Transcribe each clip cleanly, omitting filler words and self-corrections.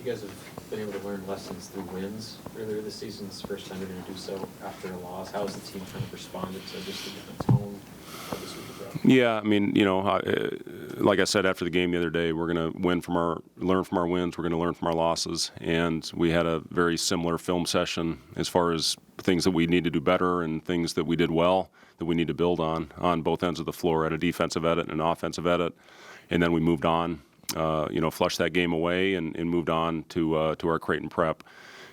You guys have been able to learn lessons through wins earlier this season. It's the first time you're going to do so after a loss. How has the team kind of responded to just the different tone of this week of rep? Yeah, I mean, like I said after the game the other day, we're going to learn from our wins. We're going to learn from our losses, and we had a very similar film session as far as things that we need to do better and things that we did well that we need to build on both ends of the floor, at a defensive edit and an offensive edit, and then we moved on. Flushed that game away and moved on to our Creighton prep.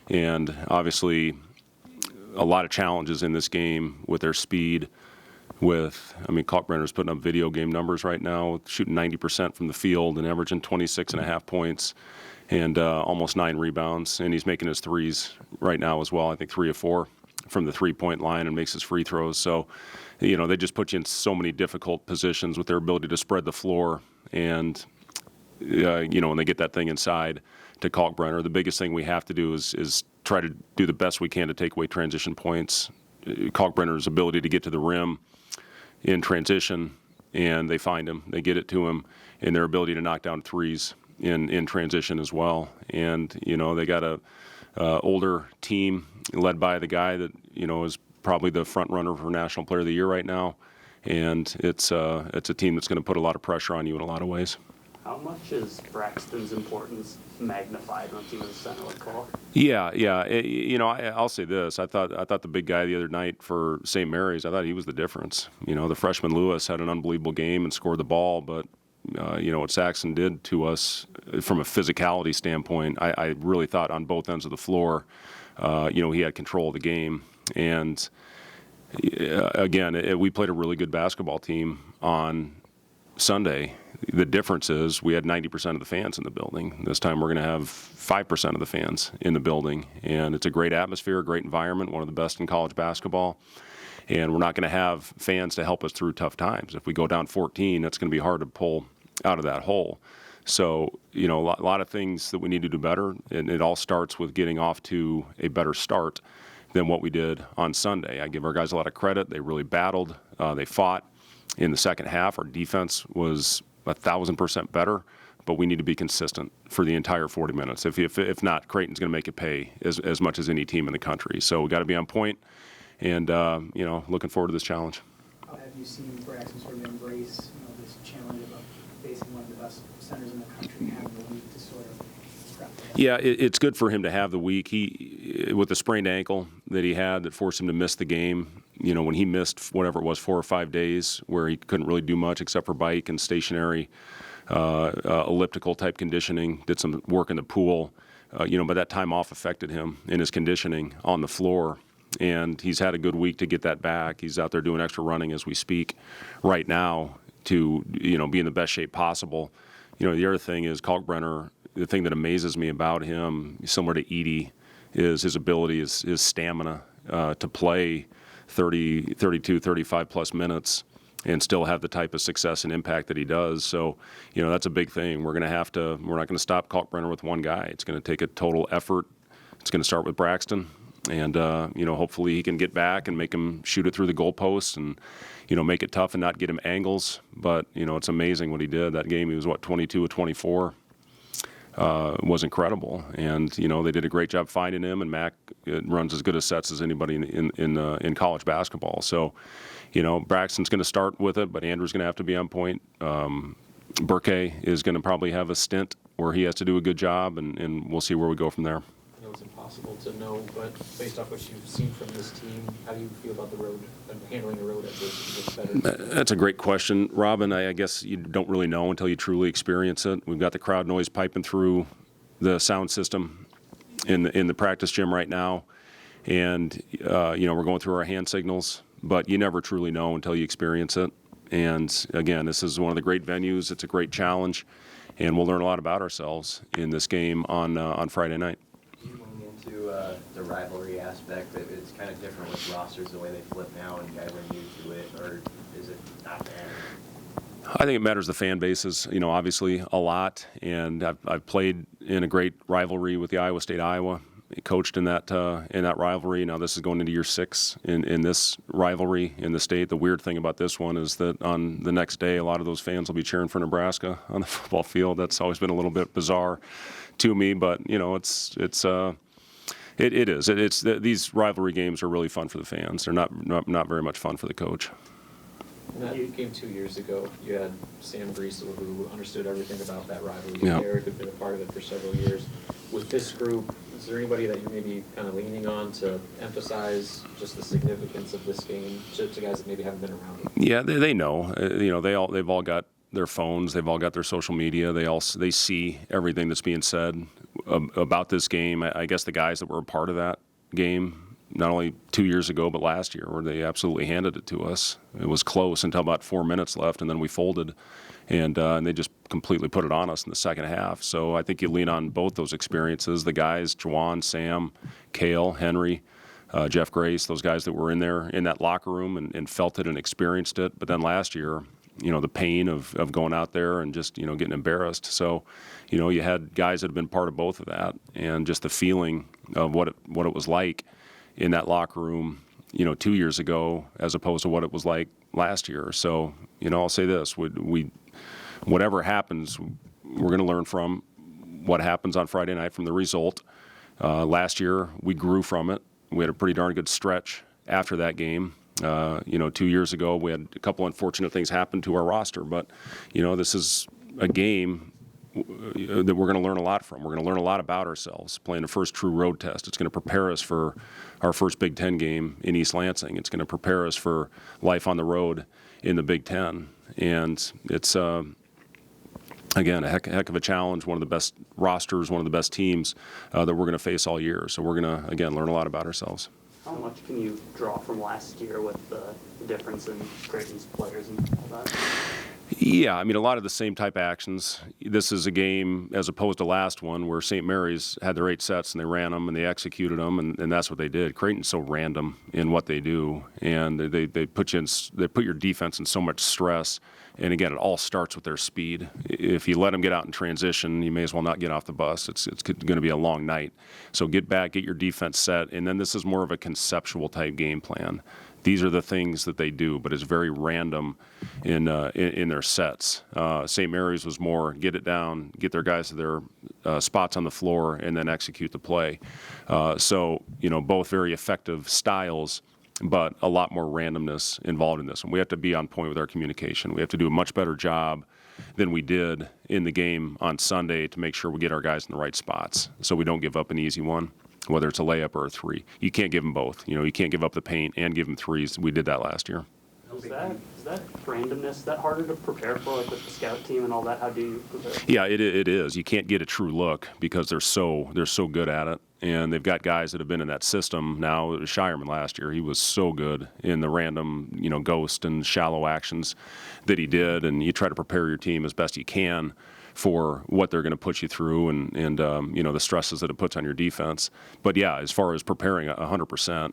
And obviously, a lot of challenges in this game with their speed. Kalkbrenner's putting up video game numbers right now, shooting 90% from the field and averaging 26.5 points and almost 9 rebounds. And he's making his threes right now as well. I think 3 of 4 from the three-point line and makes his free throws. So, they just put you in so many difficult positions with their ability to spread the floor. And when they get that thing inside to Kalkbrenner, the biggest thing we have to do is try to do the best we can to take away transition points. Kalkbrenner's ability to get to the rim in transition, and they find him, they get it to him, and their ability to knock down threes in transition as well. And they got a older team led by the guy that is probably the front runner for National Player of the Year right now, and it's a team that's going to put a lot of pressure on you in a lot of ways. How much is Braxton's importance magnified once he was a center like Kalk? Yeah. I'll say this: I thought the big guy the other night for St. Mary's, I thought he was the difference. The freshman Lewis had an unbelievable game and scored the ball, but what Saxon did to us from a physicality standpoint, I really thought on both ends of the floor, he had control of the game. And again, we played a really good basketball team on Sunday. The difference is we had 90% of the fans in the building. This time we're going to have 5% of the fans in the building. And it's a great atmosphere, a great environment, one of the best in college basketball. And we're not going to have fans to help us through tough times. If we go down 14, that's going to be hard to pull out of that hole. So, a lot of things that we need to do better. And it all starts with getting off to a better start than what we did on Sunday. I give our guys a lot of credit. They really battled. They fought. In the second half, our defense was 1,000% better, but we need to be consistent for the entire 40 minutes. If not, Creighton's going to make it pay as much as any team in the country. So we got to be on point, and looking forward to this challenge. How have you seen Braxton sort of embrace this challenge of facing one of the best centers in the country, having the week to sort of prep? Yeah, it's good for him to have the week. He, with the sprained ankle that he had that forced him to miss the game. When he missed whatever it was, 4 or 5 days where he couldn't really do much except for bike and stationary elliptical type conditioning, did some work in the pool, but that time off affected him in his conditioning on the floor. And he's had a good week to get that back. He's out there doing extra running as we speak right now to, be in the best shape possible. The other thing is Kalkbrenner, the thing that amazes me about him, similar to Edey, is his ability, his stamina to play 30, 32, 35 plus minutes and still have the type of success and impact that he does. So, that's a big thing. We're not going to stop Kalkbrenner with one guy. It's going to take a total effort. It's going to start with Braxton. And, hopefully he can get back and make him shoot it through the goalposts and, make it tough and not get him angles. But, it's amazing what he did. That game, he was, 22 of 24. Was incredible, and they did a great job finding him. And Mac runs as good a sets as anybody in college basketball. So, Braxton's going to start with it, but Andrew's going to have to be on point. Burke is going to probably have a stint where he has to do a good job, and we'll see where we go from there. I know it's impossible to know, but based off what you've seen from this team, how do you feel about the road and handling the road as better? That's a great question, Robin. I guess you don't really know until you truly experience it. We've got the crowd noise piping through the sound system in the practice gym right now, and we're going through our hand signals, but you never truly know until you experience it. And again, this is one of the great venues. It's a great challenge, and we'll learn a lot about ourselves in this game on Friday night. Going into the rivalry aspect, it's kind of different with rosters, the way they flip now, and you guys are new to it, or is it not matter? I think it matters the fan bases, obviously a lot, and I've played in a great rivalry with the Iowa State-Iowa, coached in that rivalry. Now this is going into year 6 in this rivalry in the state. The weird thing about this one is that on the next day, a lot of those fans will be cheering for Nebraska on the football field. That's always been a little bit bizarre to me, but these rivalry games are really fun for the fans. They're not very much fun for the coach. In that game 2 years ago, you had Sam Griesel, who understood everything about that rivalry. Yeah. Eric had been a part of it for several years. With this group, is there anybody that you're maybe kind of leaning on to emphasize just the significance of this game to guys that maybe haven't been around it? Yeah, they know. They've all got their phones. They've all got their social media. They see everything that's being said about this game. I guess the guys that were a part of that game, not only 2 years ago, but last year, where they absolutely handed it to us. It was close until about 4 minutes left, and then we folded, and they just completely put it on us in the second half. So I think you lean on both those experiences, the guys, Juwan, Sam, Cale, Henry, Jeff Grace, those guys that were in there in that locker room and felt it and experienced it. But then last year, the pain of going out there and just, getting embarrassed. So, you had guys that had been part of both of that, and just the feeling of what it was like in that locker room, 2 years ago, as opposed to what it was like last year. So, I'll say this: whatever happens, we're going to learn from what happens on Friday night from the result. Last year, we grew from it. We had a pretty darn good stretch after that game. 2 years ago, we had a couple unfortunate things happen to our roster, but this is a game that we're going to learn a lot from. We're going to learn a lot about ourselves, playing the first true road test. It's going to prepare us for our first Big Ten game in East Lansing. It's going to prepare us for life on the road in the Big Ten. And it's, again, a heck of a challenge, one of the best rosters, one of the best teams that we're going to face all year. So we're going to, again, learn a lot about ourselves. How much can you draw from last year with the difference in Creighton's players and all that? Yeah, a lot of the same type actions. This is a game, as opposed to last one, where St. Mary's had their 8 sets and they ran them and they executed them, and that's what they did. Creighton's so random in what they do, and they put your defense in so much stress. And again, it all starts with their speed. If you let them get out in transition, you may as well not get off the bus. It's going to be a long night. So get back, get your defense set, and then this is more of a conceptual type game plan. These are the things that they do, but it's very random in their sets. St. Mary's was more get it down, get their guys to their spots on the floor, and then execute the play. So both very effective styles, but a lot more randomness involved in this. And we have to be on point with our communication. We have to do a much better job than we did in the game on Sunday to make sure we get our guys in the right spots so we don't give up an easy one, whether it's a layup or a three. You can't give them both. You can't give up the paint and give them threes. We did that last year. Is that randomness that harder to prepare for, like with the scout team and all that? How do you prepare? Yeah, it is. You can't get a true look because they're so good at it, and they've got guys that have been in that system now. Shireman last year, he was so good in the random, ghost and shallow actions that he did, and you try to prepare your team as best you can for what they're going to put you through and the stresses that it puts on your defense. But yeah, as far as preparing 100%.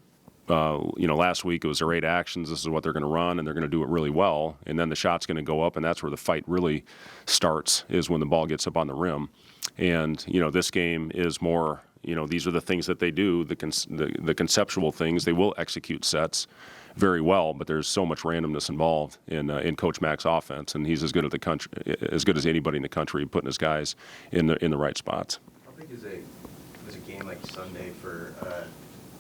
Last week it was their 8 actions. This is what they're going to run, and they're going to do it really well. And then the shot's going to go up, and that's where the fight really starts, is when the ball gets up on the rim. And this game is more. These are the things that they do, the conceptual things. They will execute sets very well, but there's so much randomness involved in Coach Mack's offense, and he's as good as anybody in the country, putting his guys in the right spots. How big is a game like Sunday for a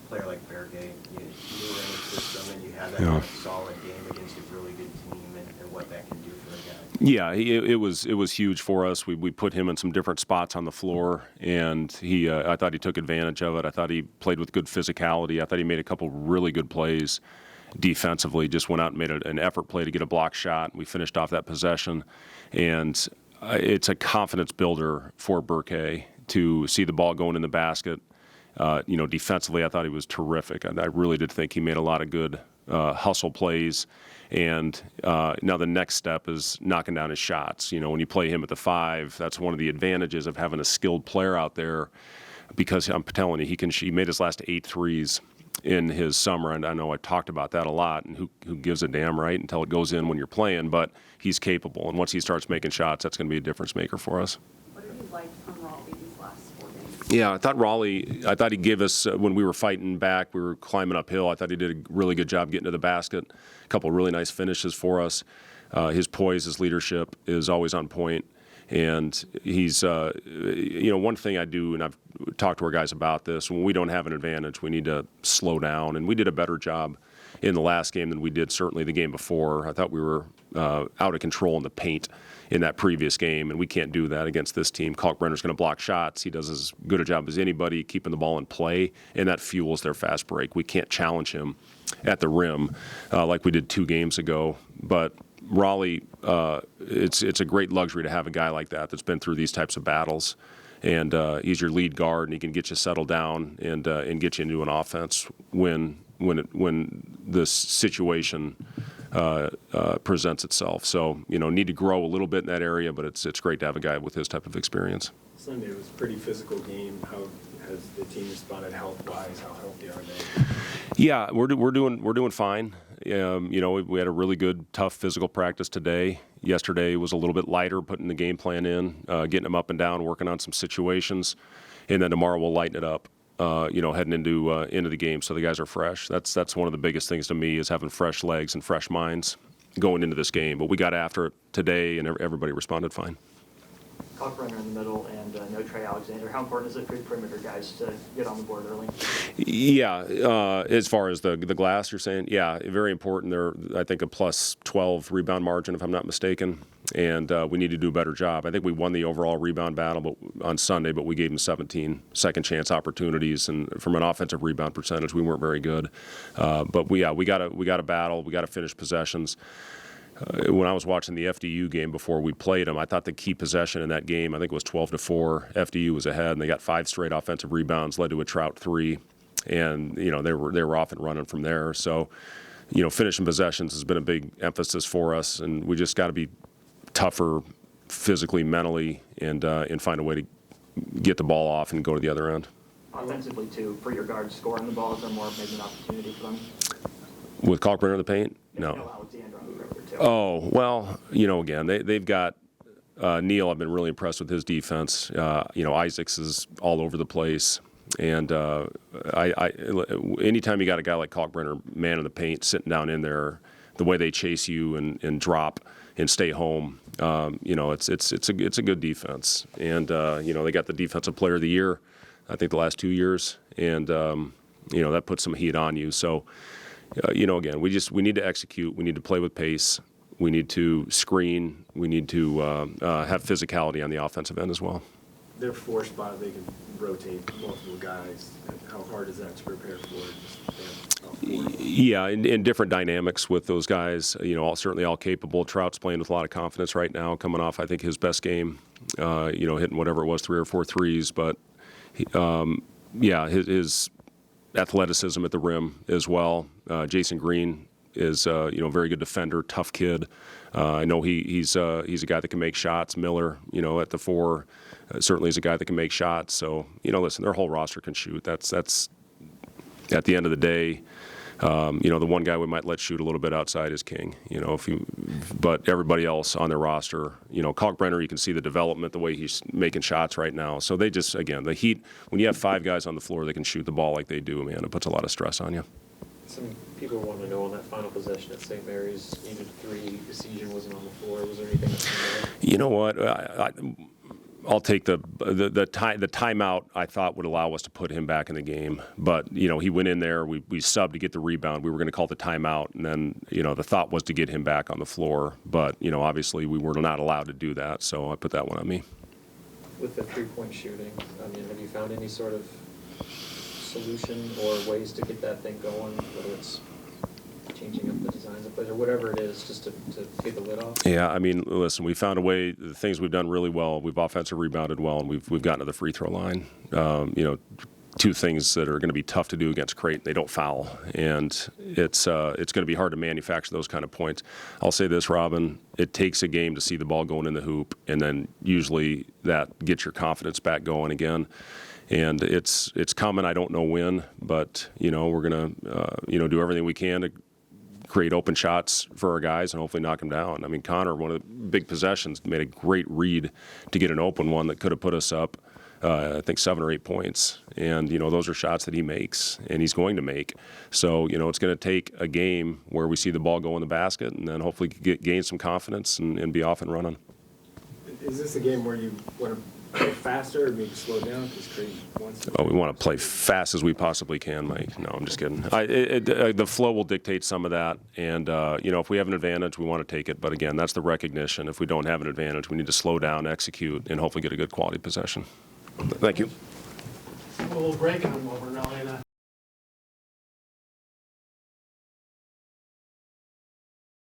player like Berge? You were in the system and you had that kind of solid game against a really good team, and what that can do for a guy. Yeah, it was huge for us. We put him in some different spots on the floor, and I thought he took advantage of it. I thought he played with good physicality. I thought he made a couple really good plays defensively. Just went out and made an effort play to get a block shot. We finished off that possession, and it's a confidence builder for Berke to see the ball going in the basket. Defensively, I thought he was terrific. I really did think he made a lot of good hustle plays. And now the next step is knocking down his shots. When you play him at the 5, that's one of the advantages of having a skilled player out there, because I'm telling you, he made his last 8 threes in his summer, and I know I talked about that a lot, and who gives a damn, right, until it goes in when you're playing, but he's capable, and once he starts making shots, that's going to be a difference maker for us. What have you liked from Raleigh these last 4 games? Yeah, I thought he gave us, when we were fighting back, we were climbing uphill, I thought he did a really good job getting to the basket, a couple of really nice finishes for us. His poise, his leadership is always on point. And he's, one thing I do, and I've talked to our guys about this, when we don't have an advantage, we need to slow down. And we did a better job in the last game than we did certainly the game before. I thought we were out of control in the paint in that previous game, and we can't do that against this team. Kalkbrenner's going to block shots. He does as good a job as anybody keeping the ball in play, and that fuels their fast break. We can't challenge him at the rim like we did 2 games ago. But Raleigh, it's a great luxury to have a guy like that that's been through these types of battles. And he's your lead guard, and he can get you settled down and get you into an offense when the situation presents itself. So, need to grow a little bit in that area, but it's great to have a guy with his type of experience. Sunday was a pretty physical game. How has the team responded health-wise? How healthy are they? Yeah, we're doing fine. We had a really good, tough physical practice today. Yesterday was a little bit lighter, putting the game plan in, getting them up and down, working on some situations, and then tomorrow we'll lighten it up. Heading into the game, so the guys are fresh. That's one of the biggest things to me is having fresh legs and fresh minds going into this game. But we got after it today, and everybody responded fine. Kalkbrenner in the middle and no Trey Alexander. How important is it for the perimeter guys to get on the board early? Yeah, as far as the glass, you're saying, yeah, very important. They're, I think, a plus 12 rebound margin, if I'm not mistaken, and we need to do a better job. I think we won the overall rebound battle on Sunday, but we gave them 17 second chance opportunities, and from an offensive rebound percentage, we weren't very good. But we got to battle. We got to finish possessions. When I was watching the FDU game before we played them, I thought the key possession in that game, I think it was 12-4. FDU was ahead, and they got 5 straight offensive rebounds, led to a Trout 3, and they were off and running from there. So, finishing possessions has been a big emphasis for us, and we just got to be tougher physically, mentally, and find a way to get the ball off and go to the other end. Offensively, too, for your guards scoring the ball, is there more maybe an opportunity for them? With Kalkbrenner in the paint? No. No. Alexander on the perimeter, too. Oh, well, again, they've got Neal. I've been really impressed with his defense. Isaacs is all over the place. And anytime you got a guy like Kalkbrenner, man in the paint, sitting down in there, the way they chase you and drop and stay home, it's a good defense. And, they got the Defensive Player of the Year, I think, the last 2 years. And, that puts some heat on you. So, again, we need to execute. We need to play with pace. We need to screen. We need to have physicality on the offensive end as well. Their 4 spot, they can rotate multiple guys. How hard is that to prepare for? Yeah, in different dynamics with those guys. Certainly all capable. Trout's playing with a lot of confidence right now, coming off, I think, his best game. Hitting whatever it was, 3 or 4 threes. But, his athleticism at the rim as well. Jason Green is a very good defender, tough kid. I know he's a guy that can make shots. Miller, at the 4, certainly is a guy that can make shots. So listen, their whole roster can shoot. That's at the end of the day. The one guy we might let shoot a little bit outside is King. But everybody else on their roster, Kalkbrenner, you can see the development, the way he's making shots right now. So they just, again, the heat. When you have 5 guys on the floor that can shoot the ball like they do, man, it puts a lot of stress on you. Some people want to know on that final possession at St. Mary's, needed 3, Decision wasn't on the floor. Was there anything that's in there? You know what? I'll take the timeout. I thought would allow us to put him back in the game, but he went in there. We subbed to get the rebound. We were going to call the timeout, and then the thought was to get him back on the floor. But obviously we were not allowed to do that, so I put that one on me. With the 3-point shooting, have you found any sort of solution or ways to get that thing going, whether it's changing up the designs of plays or whatever it is, just to get the lid off? Yeah, listen, we found a way. The things we've done really well, we've offensive rebounded well, and we've gotten to the free throw line. 2 things that are going to be tough to do against Creighton. They don't foul, and it's going to be hard to manufacture those kind of points. I'll say this, Robin, it takes a game to see the ball going in the hoop, and then usually that gets your confidence back going again. And it's coming. I don't know when, but we're going to do everything we can to create open shots for our guys and hopefully knock them down. Connor, one of the big possessions, made a great read to get an open one that could have put us up, I think 7 or 8 points. And those are shots that he makes and he's going to make. So it's going to take a game where we see the ball go in the basket and then hopefully gain some confidence and be off and running. Is this a game where you want to play faster or maybe slow down because Creighton wants to? Oh, we want to play fast as we possibly can, Mike. No, I'm just kidding. The flow will dictate some of that, and if we have an advantage, we want to take it. But again, that's the recognition. If we don't have an advantage, we need to slow down, execute, and hopefully get a good quality possession. Thank you. We'll break them over now.